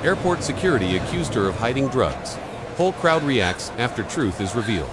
Airport security accused her of hiding drugs. Whole crowd reacts after truth is revealed.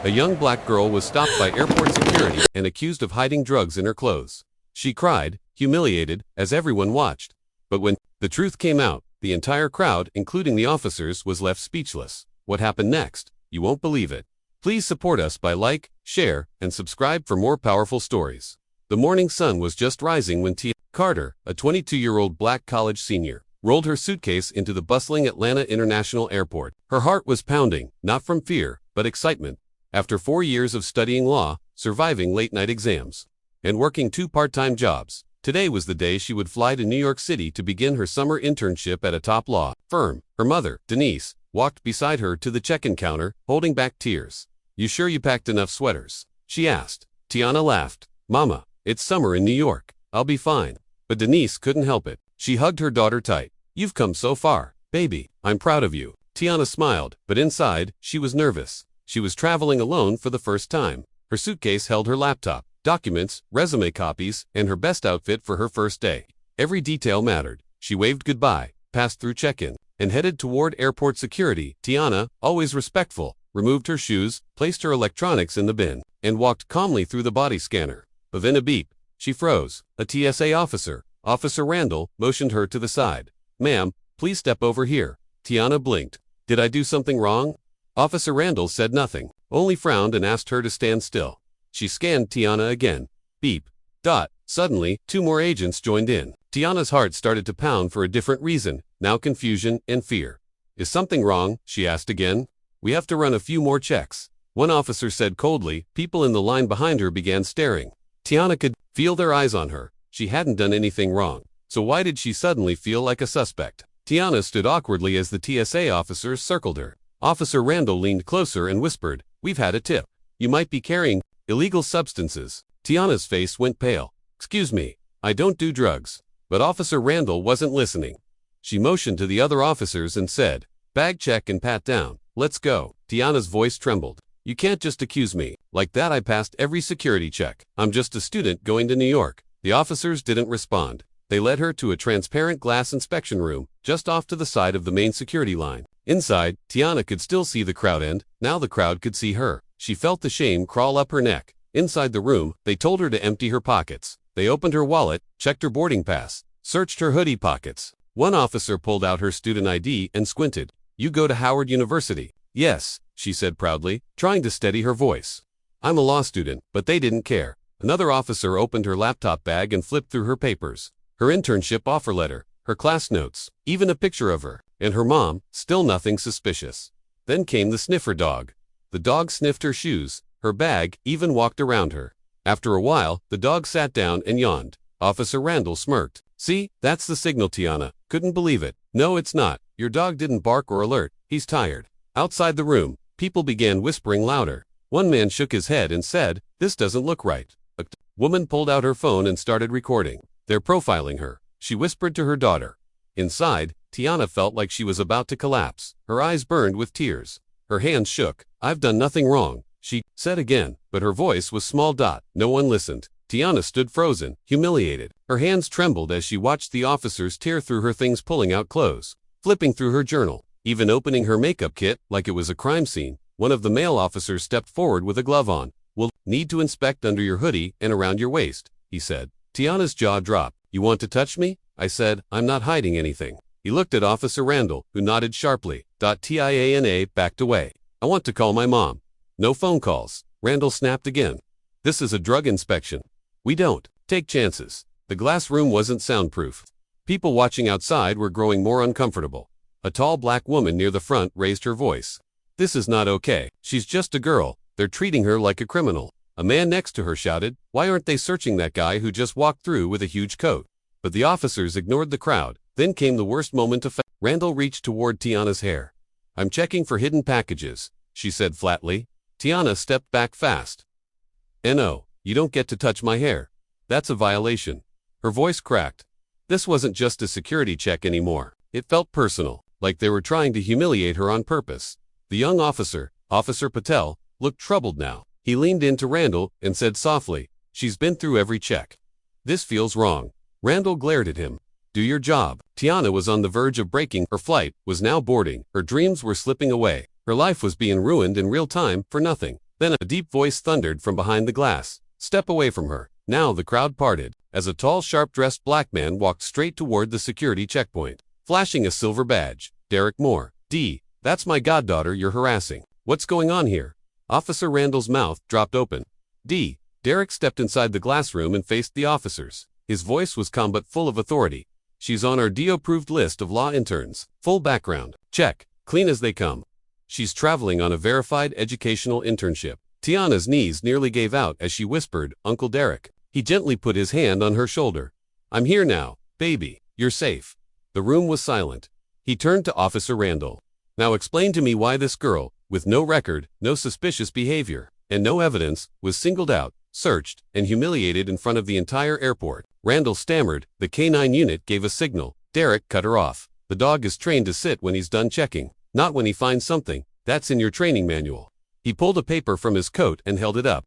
A young black girl was stopped by airport security and accused of hiding drugs in her clothes. She cried, humiliated, as everyone watched. But when the truth came out, the entire crowd, including the officers, was left speechless. What happened next? You won't believe it. Please support us by like, share, and subscribe for more powerful stories. The morning sun was just rising when Tia Carter, a 22-year-old black college senior, rolled her suitcase into the bustling Atlanta International Airport. Her heart was pounding, not from fear, but excitement. After 4 years of studying law, surviving late-night exams, and working 2 part-time jobs, today was the day she would fly to New York City to begin her summer internship at a top law firm. Her mother, Denise, walked beside her to the check-in counter, holding back tears. "You sure you packed enough sweaters?" she asked. Tiana laughed. "Mama, it's summer in New York. I'll be fine." But Denise couldn't help it. She hugged her daughter tight. "You've come so far, baby. I'm proud of you." Tiana smiled, but inside, she was nervous. She was traveling alone for the first time. Her suitcase held her laptop, documents, resume copies, and her best outfit for her first day. Every detail mattered. She waved goodbye, passed through check-in, and headed toward airport security. Tiana, always respectful, removed her shoes, placed her electronics in the bin, and walked calmly through the body scanner. But then a beep. She froze. A TSA officer, Officer Randall, motioned her to the side. "Ma'am, please step over here." Tiana blinked. "Did I do something wrong?" Officer Randall said nothing, only frowned and asked her to stand still. She scanned Tiana again. Beep. Dot. Suddenly, 2 more agents joined in. Tiana's heart started to pound for a different reason, now confusion and fear. "Is something wrong?" she asked again. "We have to run a few more checks," one officer said coldly. People in the line behind her began staring. Tiana could feel their eyes on her. She hadn't done anything wrong, so why did she suddenly feel like a suspect? Tiana stood awkwardly as the TSA officers circled her. Officer Randall leaned closer and whispered, "We've had a tip. You might be carrying illegal substances." Tiana's face went pale. "Excuse me, I don't do drugs." But Officer Randall wasn't listening. She motioned to the other officers and said, "Bag check and pat down. Let's go." Tiana's voice trembled. "You can't just accuse me. Like that I passed every security check. I'm just a student going to New York." The officers didn't respond. They led her to a transparent glass inspection room, just off to the side of the main security line. Inside, Tiana could still see the crowd and, now the crowd could see her. She felt the shame crawl up her neck. Inside the room, they told her to empty her pockets. They opened her wallet, checked her boarding pass, searched her hoodie pockets. One officer pulled out her student ID and squinted. "You go to Howard University?" "Yes," she said proudly, trying to steady her voice. "I'm a law student," but they didn't care. Another officer opened her laptop bag and flipped through her papers. Her internship offer letter, her class notes, even a picture of her, and her mom, still nothing suspicious. Then came the sniffer dog. The dog sniffed her shoes, her bag, even walked around her. After a while, the dog sat down and yawned. Officer Randall smirked. "See, that's the signal." Tiana couldn't believe it. "No, it's not. Your dog didn't bark or alert. He's tired." Outside the room, people began whispering louder. One man shook his head and said, "This doesn't look right." A woman pulled out her phone and started recording. "They're profiling her," she whispered to her daughter. Inside, Tiana felt like she was about to collapse. Her eyes burned with tears. Her hands shook. "I've done nothing wrong," she said again, but her voice was small. No one listened. Tiana stood frozen, humiliated. Her hands trembled as she watched the officers tear through her things, pulling out clothes, flipping through her journal, even opening her makeup kit like it was a crime scene. One of the male officers stepped forward with a glove on. "We'll need to inspect under your hoodie and around your waist," he said. Tiana's jaw dropped. "You want to touch me?" I said. "I'm not hiding anything." He looked at Officer Randall, who nodded sharply. Tiana backed away. "I want to call my mom." "No phone calls," Randall snapped again. "This is a drug inspection. We don't take chances." The glass room wasn't soundproof. People watching outside were growing more uncomfortable. A tall black woman near the front raised her voice. "This is not okay. She's just a girl. They're treating her like a criminal." A man next to her shouted, "Why aren't they searching that guy who just walked through with a huge coat?" But the officers ignored the crowd. Then came the worst moment of Randall reached toward Tiana's hair. "I'm checking for hidden packages," she said flatly. Tiana stepped back fast. "No, you don't get to touch my hair. That's a violation." Her voice cracked. This wasn't just a security check anymore. It felt personal, like they were trying to humiliate her on purpose. The young officer, Officer Patel, looked troubled now. He leaned in to Randall and said softly, "She's been through every check. This feels wrong." Randall glared at him. Do your job. Tiana was on the verge of breaking. Her flight was now boarding. Her dreams were slipping away. Her life was being ruined in real time for nothing. Then a deep voice thundered from behind the glass. Step away from her. Now the crowd parted, as a tall, sharp-dressed black man walked straight toward the security checkpoint, flashing a silver badge. Derek Moore. D. That's my goddaughter you're harassing. What's going on here? Officer Randall's mouth dropped open. D. Derek stepped inside the glass room and faced the officers. His voice was calm but full of authority. She's on our DO-approved list of law interns. Full background. Check. Clean as they come. She's traveling on a verified educational internship. Tiana's knees nearly gave out as she whispered, Uncle Derek. He gently put his hand on her shoulder. I'm here now, baby. You're safe. The room was silent. He turned to Officer Randall. Now explain to me why this girl, with no record, no suspicious behavior, and no evidence, was singled out, searched, and humiliated in front of the entire airport. Randall stammered. The K-9 unit gave a signal. Derek cut her off. The dog is trained to sit when he's done checking, not when he finds something. That's in your training manual. He pulled a paper from his coat and held it up.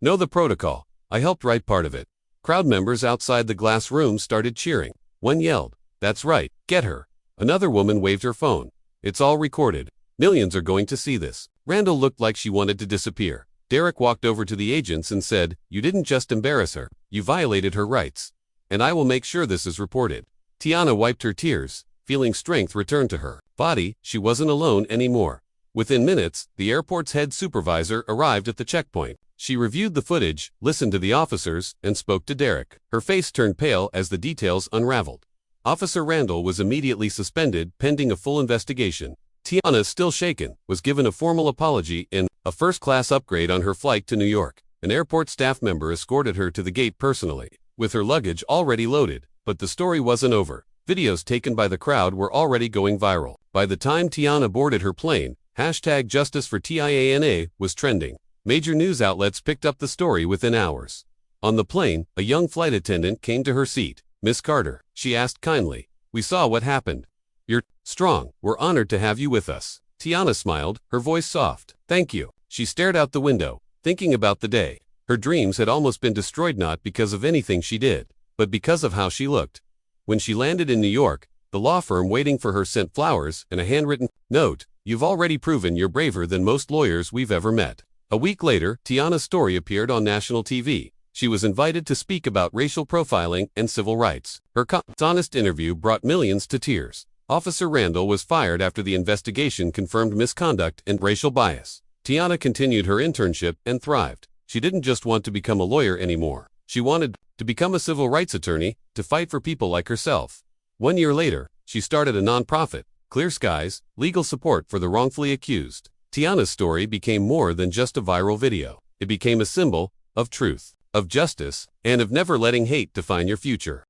Know the protocol. I helped write part of it. Crowd members outside the glass room started cheering. One yelled, That's right, get her. Another woman waved her phone. It's all recorded. Millions are going to see this. Randall looked like she wanted to disappear. Derek walked over to the agents and said, You didn't just embarrass her, you violated her rights. And I will make sure this is reported. Tiana wiped her tears, feeling strength return to her body. She wasn't alone anymore. Within minutes, the airport's head supervisor arrived at the checkpoint. She reviewed the footage, listened to the officers, and spoke to Derek. Her face turned pale as the details unraveled. Officer Randall was immediately suspended pending a full investigation. Tiana, still shaken, was given a formal apology and a first-class upgrade on her flight to New York. An airport staff member escorted her to the gate personally, with her luggage already loaded. But the story wasn't over. Videos taken by the crowd were already going viral. By the time Tiana boarded her plane, #JusticeForTiana was trending. Major news outlets picked up the story within hours. On the plane, a young flight attendant came to her seat. Miss Carter, she asked kindly. We saw what happened. You're strong. We're honored to have you with us. Tiana smiled, her voice soft. Thank you. She stared out the window, thinking about the day. Her dreams had almost been destroyed not because of anything she did, but because of how she looked. When she landed in New York, the law firm waiting for her sent flowers and a handwritten note. You've already proven you're braver than most lawyers we've ever met. A week later, Tiana's story appeared on national TV. She was invited to speak about racial profiling and civil rights. Her honest interview brought millions to tears. Officer Randall was fired after the investigation confirmed misconduct and racial bias. Tiana continued her internship and thrived. She didn't just want to become a lawyer anymore. She wanted to become a civil rights attorney, to fight for people like herself. 1 year later, she started a nonprofit, Clear Skies, legal support for the wrongfully accused. Tiana's story became more than just a viral video. It became a symbol of truth, of justice, and of never letting hate define your future.